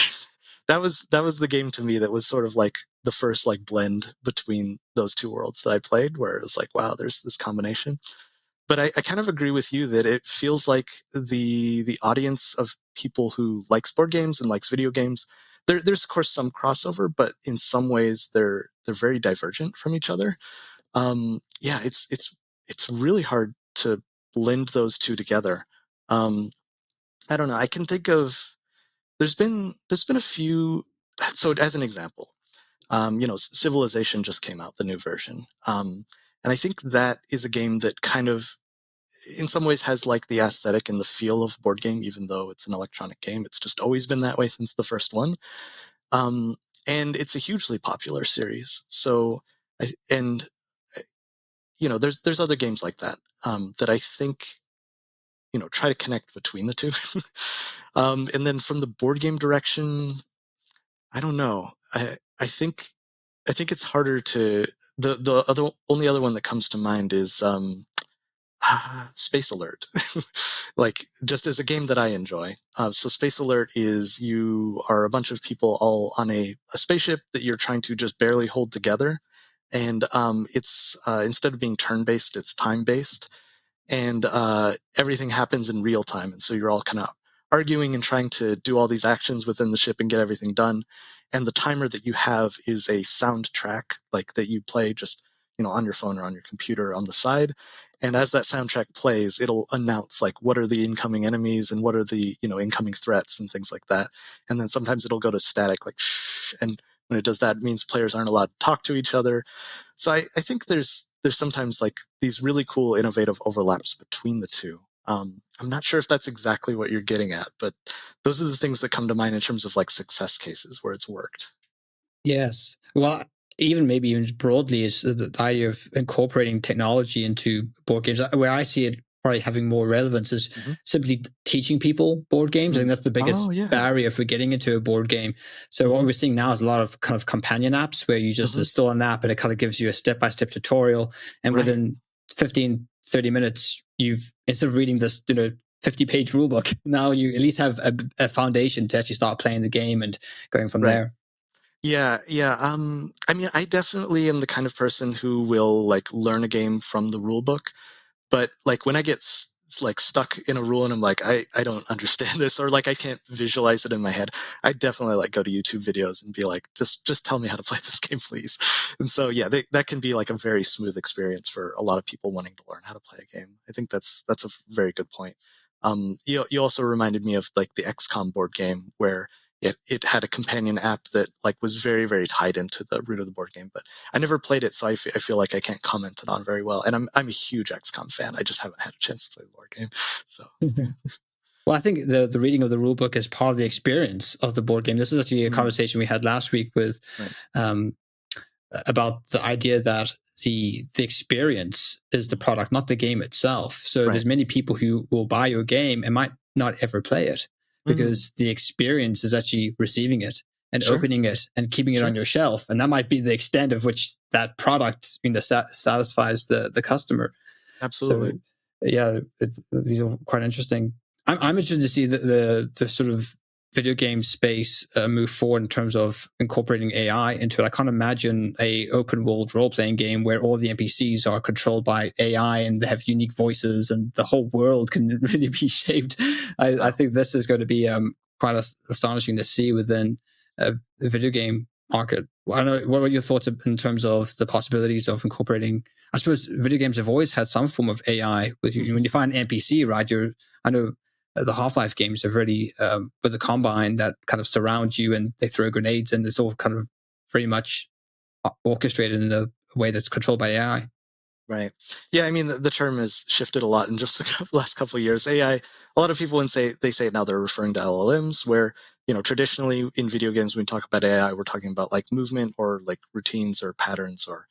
That was the game to me that was sort of like the first like blend between those two worlds that I played, where it was like, wow, there's this combination. But I kind of agree with you that it feels like the audience of people who likes board games and likes video games, there's of course some crossover, but in some ways they're very divergent from each other. Yeah, it's really hard to blend those two together. I don't know. I can think of there's been a few. So as an example, Civilization just came out, the new version, and I think that is a game that kind of, in some ways, has like the aesthetic and the feel of a board game, even though it's an electronic game. It's just always been that way since the first one, um, and it's a hugely popular series. So, and there's other games like that that I think try to connect between the two. And then from the board game direction, I don't know. I think it's harder to the only other one that comes to mind is Space Alert. Like just as a game that I enjoy. So Space Alert is you are a bunch of people all on a spaceship that you're trying to just barely hold together, and it's instead of being turn-based, it's time-based, and everything happens in real time, and so you're all kind of arguing and trying to do all these actions within the ship and get everything done. And the timer that you have is a soundtrack, like that you play just on your phone or on your computer on the side. And as that soundtrack plays, it'll announce like what are the incoming enemies and what are the incoming threats and things like that. And then sometimes it'll go to static, like shh, and when it does that, it means players aren't allowed to talk to each other. So I think there's sometimes like these really cool innovative overlaps between the two. I'm not sure if that's exactly what you're getting at, but those are the things that come to mind in terms of like success cases where it's worked. Yes. Well, maybe even broadly is the idea of incorporating technology into board games. Where I see it probably having more relevance is simply teaching people board games. I think that's the biggest barrier for getting into a board game. So what we're seeing now is a lot of kind of companion apps where you just install an app and it kind of gives you a step-by-step tutorial. And within 15, 30 minutes, you've, instead of reading this, 50-page rulebook, now you at least have a foundation to actually start playing the game and going from there. Yeah. I mean, I definitely am the kind of person who will like learn a game from the rule book, but like when I get like stuck in a rule and I'm like, I don't understand this, or like I can't visualize it in my head, I definitely like go to YouTube videos and be like, just tell me how to play this game, please. And so yeah, that can be like a very smooth experience for a lot of people wanting to learn how to play a game. I think that's a very good point. You also reminded me of like the XCOM board game where it had a companion app that like was very, very tied into the root of the board game, but I never played it, so I feel like I can't comment it on very well. And I'm a huge XCOM fan. I just haven't had a chance to play the board game. So well, I think the reading of the rule book is part of the experience of the board game. This is actually a conversation we had last week with about the idea that the experience is the product, not the game itself. So there's many people who will buy your game and might not ever play it because the experience is actually receiving it and opening it and keeping it on your shelf. And that might be the extent of which that product satisfies the customer. Absolutely. So, yeah, these are quite interesting. I'm interested to see the sort of video game space move forward in terms of incorporating AI into it. I can't imagine a open world role playing game where all the NPCs are controlled by AI and they have unique voices and the whole world can really be shaped. I think this is going to be quite astonishing to see within the video game market. I don't know, what are your thoughts in terms of the possibilities of incorporating? I suppose video games have always had some form of AI with you. When you find an NPC, right? I know the Half-Life games are really with the Combine that kind of surround you and they throw grenades and it's all kind of very much orchestrated in a way that's controlled by AI. Right. Yeah, I mean, the term has shifted a lot in just the last couple of years. AI, a lot of people say now they're referring to LLMs, where, traditionally in video games, when we talk about AI, we're talking about like movement or like routines or patterns or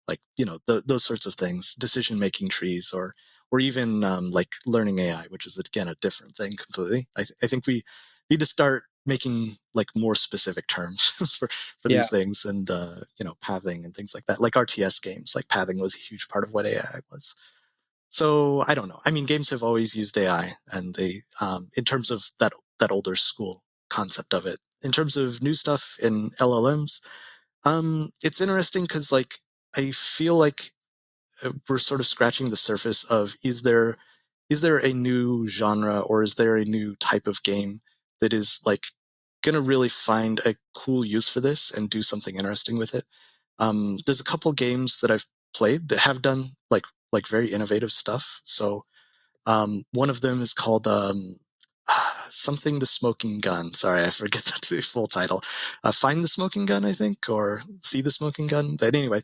like, those sorts of things, decision-making trees or even like learning AI, which is, again, a different thing completely. I think we need to start making like more specific terms for Yeah. these things, and pathing and things like that. Like RTS games, like pathing was a huge part of what AI was. So I don't know. I mean, games have always used AI, and they, in terms of that older school concept of it. In terms of new stuff in LLMs, it's interesting because like I feel like we're sort of scratching the surface of is there a new genre, or is there a new type of game that is like going to really find a cool use for this and do something interesting with it. There's a couple games that I've played that have done like very innovative stuff. So one of them is called something the Smoking Gun. Sorry, I forget the full title. Find the Smoking Gun, I think, or See the Smoking Gun. But anyway,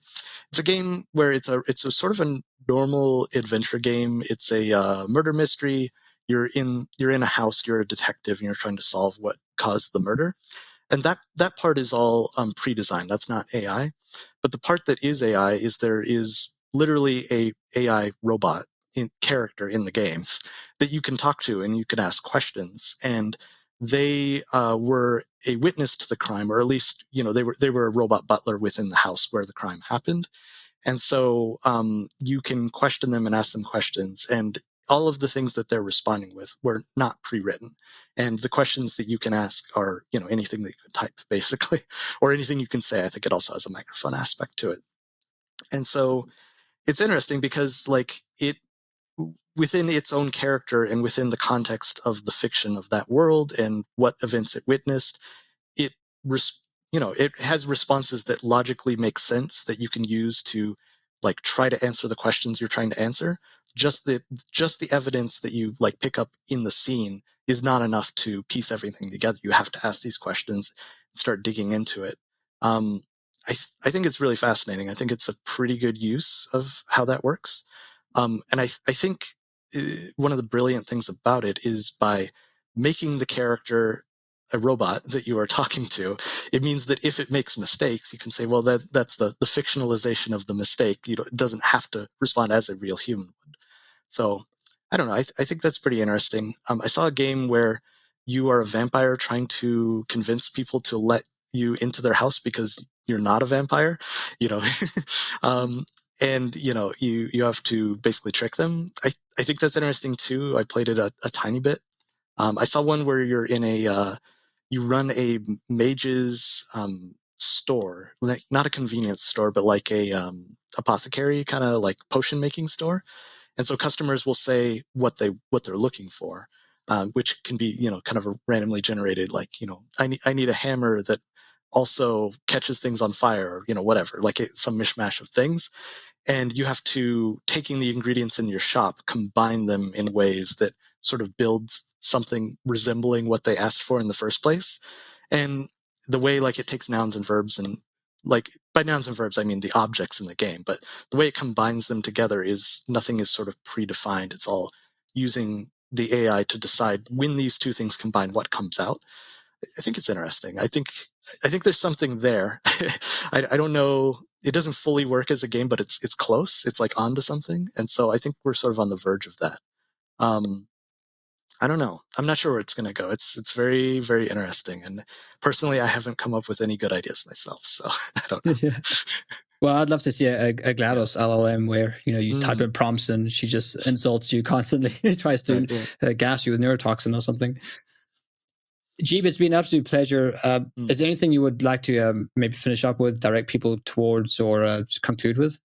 it's a game where it's a sort of a normal adventure game. It's a murder mystery. You're in a house. You're a detective, and you're trying to solve what caused the murder. And that part is all pre-designed. That's not AI. But the part that is AI is there is literally a AI robot character in the game that you can talk to and you can ask questions. And they were a witness to the crime, or at least they were a robot butler within the house where the crime happened. And so you can question them and ask them questions, and all of the things that they're responding with were not pre-written. And the questions that you can ask are, anything that you can type, basically, or anything you can say. I think it also has a microphone aspect to it. And so it's interesting because, like, it within its own character and within the context of the fiction of that world and what events it witnessed, it it has responses that logically make sense that you can use to like try to answer the questions you're trying to answer. Just the evidence that you like pick up in the scene is not enough to piece everything together. You have to ask these questions and start digging into it. I think it's really fascinating. I think it's a pretty good use of how that works. And I think one of the brilliant things about it is by making the character a robot that you are talking to, it means that if it makes mistakes, you can say, well, that's the fictionalization of the mistake. It doesn't have to respond as a real human would. So I don't know. I think that's pretty interesting. I saw a game where you are a vampire trying to convince people to let you into their house because you're not a vampire, you know. And you have to basically trick them. I think that's interesting too. I played it a tiny bit. I saw one where you're in you run a mage's store, like not a convenience store, but like a apothecary kind of like potion making store. And so customers will say what they're looking for, which can be kind of a randomly generated, like I need a hammer that also catches things on fire, or whatever, like some mishmash of things. And you have to, taking the ingredients in your shop, combine them in ways that sort of builds something resembling what they asked for in the first place. And the way like it takes nouns and verbs, and like by nouns and verbs I mean the objects in the game, but the way it combines them together is nothing is sort of predefined. It's all using the AI to decide when these two things combine what comes out. I think it's interesting. I think there's something there. I don't know. It doesn't fully work as a game, but it's close. It's like onto something, and so I think we're sort of on the verge of that. I don't know. I'm not sure where it's going to go. It's very, very interesting, and personally, I haven't come up with any good ideas myself, so I don't know. Yeah. Well, I'd love to see a GLaDOS LLM where you type in prompts and she just insults you constantly, tries to gas you with neurotoxin or something. Jeep, it's been an absolute pleasure. Is there anything you would like to maybe finish up with, direct people towards, or conclude with?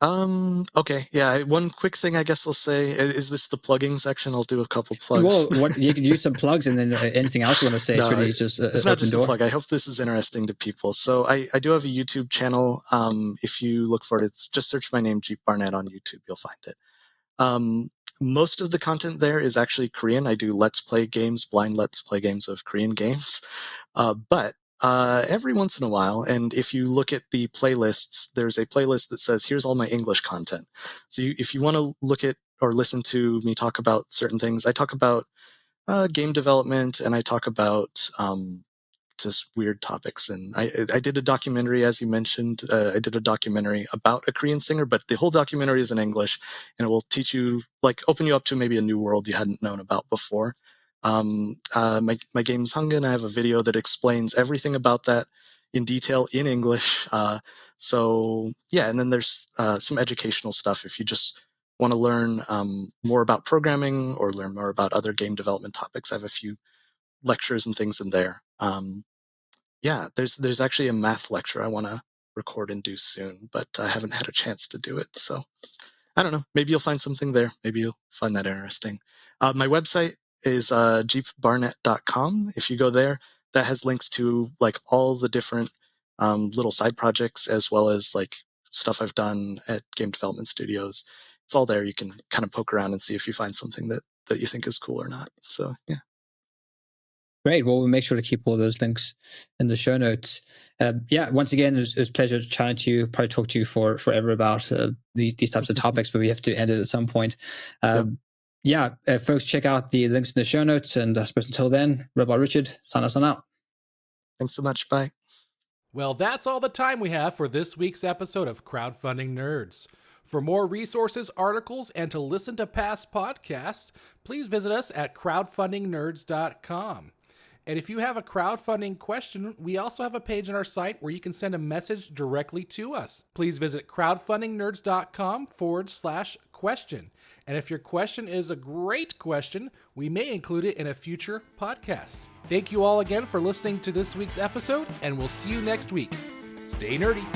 Okay. Yeah. One quick thing I guess I'll say, is this the plugging section? I'll do a couple plugs. Well, you could use some plugs, and then anything else you want to say. No, really just it's not just a plug. I hope this is interesting to people. So I do have a YouTube channel. If you look for it, just search my name, Jeep Barnett, on YouTube. You'll find it. Most of the content there is actually Korean. I do Let's Play games, blind Let's Play games of Korean games. But every once in a while, and if you look at the playlists, there's a playlist that says, here's all my English content. So if you want to look at or listen to me talk about certain things, I talk about game development, and I talk about just weird topics. And I did a documentary, as you mentioned. I did a documentary about a Korean singer, but the whole documentary is in English, and it will teach you, like, open you up to maybe a new world you hadn't known about before. My game's Hungen. I have a video that explains everything about that in detail in English. So yeah, and then there's some educational stuff if you just want to learn more about programming or learn more about other game development topics. I have a few lectures and things in there. Yeah, there's actually a math lecture I want to record and do soon, but I haven't had a chance to do it. So I don't know. Maybe you'll find something there. Maybe you'll find that interesting. My website is jeepbarnett.com. If you go there, that has links to like all the different little side projects as well as like stuff I've done at game development studios. It's all there. You can kind of poke around and see if you find something that you think is cool or not. So yeah. Great. Well, we'll make sure to keep all those links in the show notes. Yeah, once again, it was a pleasure chatting to you. Probably talk to you for forever about these types of topics, but we have to end it at some point. Yeah, folks, check out the links in the show notes. And I suppose until then, Robot Richard, sign us on out. Thanks so much. Bye. Well, that's all the time we have for this week's episode of Crowdfunding Nerds. For more resources, articles, and to listen to past podcasts, please visit us at crowdfundingnerds.com. And if you have a crowdfunding question, we also have a page on our site where you can send a message directly to us. Please visit crowdfundingnerds.com/question. And if your question is a great question, we may include it in a future podcast. Thank you all again for listening to this week's episode, and we'll see you next week. Stay nerdy.